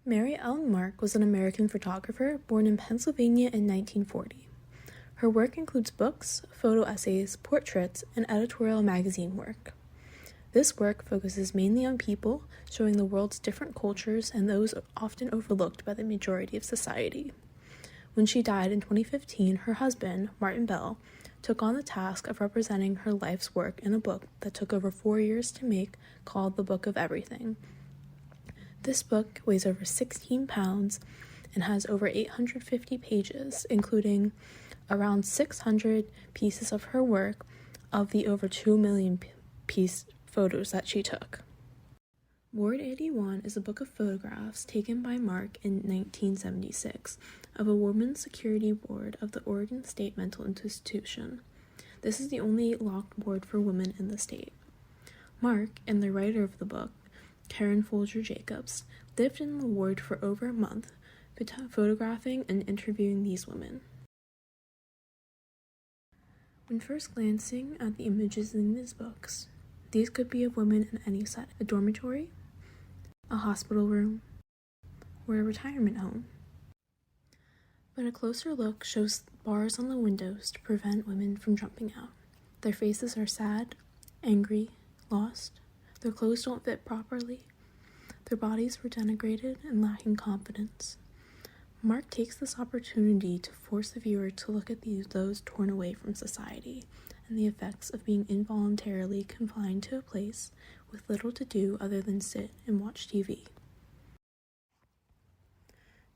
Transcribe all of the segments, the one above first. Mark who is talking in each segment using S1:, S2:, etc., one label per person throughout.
S1: Mary Ellen Mark was an American photographer born in Pennsylvania in 1940. Her work includes books, photo essays, portraits, and editorial magazine work. This work focuses mainly on people, showing the world's different cultures and those often overlooked by the majority of society. When she died in 2015, her husband, Martin Bell, took on the task of representing her life's work in a book that took over 4 years to make, called The Book of Everything. This book weighs over 16 pounds and has over 850 pages, including around 600 pieces of her work of the over 2 million piece photos that she took. Ward 81 is a book of photographs taken by Mark in 1976 of a women's security ward of the Oregon State Mental Institution. This is the only locked ward for women in the state. Mark and the writer of the book, Karen Folger Jacobs, lived in the ward for over a month, photographing and interviewing these women. When first glancing at the images in these books, these could be of women in any setting: a dormitory, a hospital room, or a retirement home. But a closer look shows bars on the windows to prevent women from jumping out. Their faces are sad, angry, lost. Their clothes don't fit properly. Their bodies were denigrated and lacking confidence. Mark takes this opportunity to force the viewer to look at those torn away from society and the effects of being involuntarily confined to a place with little to do other than sit and watch TV.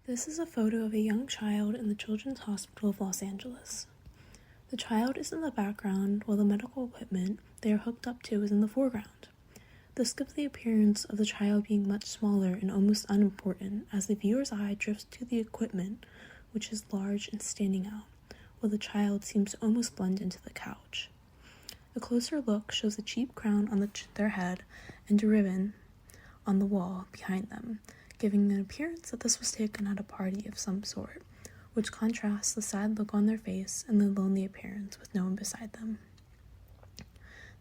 S1: This is a photo of a young child in the Children's Hospital of Los Angeles. The child is in the background while the medical equipment they are hooked up to is in the foreground. This gives the appearance of the child being much smaller and almost unimportant as the viewer's eye drifts to the equipment, which is large and standing out, while the child seems to almost blend into the couch. A closer look shows a cheap crown on their head and a ribbon on the wall behind them, giving an appearance that this was taken at a party of some sort, which contrasts the sad look on their face and the lonely appearance with no one beside them.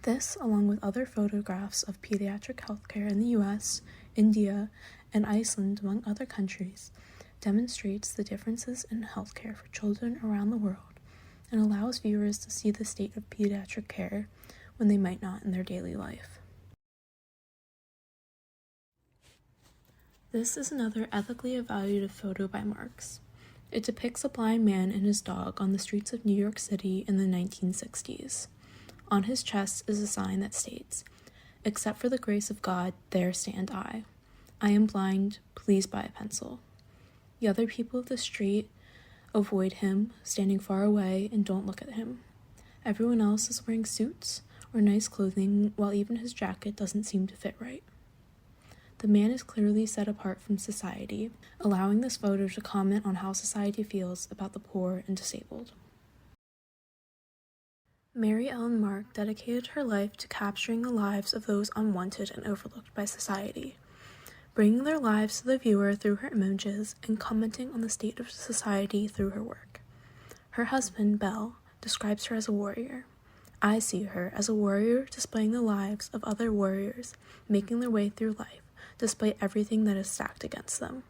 S1: This, along with other photographs of pediatric healthcare in the US, India, and Iceland, among other countries, demonstrates the differences in healthcare for children around the world and allows viewers to see the state of pediatric care when they might not in their daily life. This is another ethically evaluative photo by Marks. It depicts a blind man and his dog on the streets of New York City in the 1960s. On his chest is a sign that states, "Except for the grace of God, there stand I. I am blind, please buy a pencil." The other people of the street avoid him, standing far away, and don't look at him. Everyone else is wearing suits or nice clothing, while even his jacket doesn't seem to fit right. The man is clearly set apart from society, allowing this photo to comment on how society feels about the poor and disabled. Mary Ellen Mark dedicated her life to capturing the lives of those unwanted and overlooked by society, bringing their lives to the viewer through her images and commenting on the state of society through her work. Her husband, Bell, describes her as a warrior. I see her as a warrior displaying the lives of other warriors, making their way through life, despite everything that is stacked against them.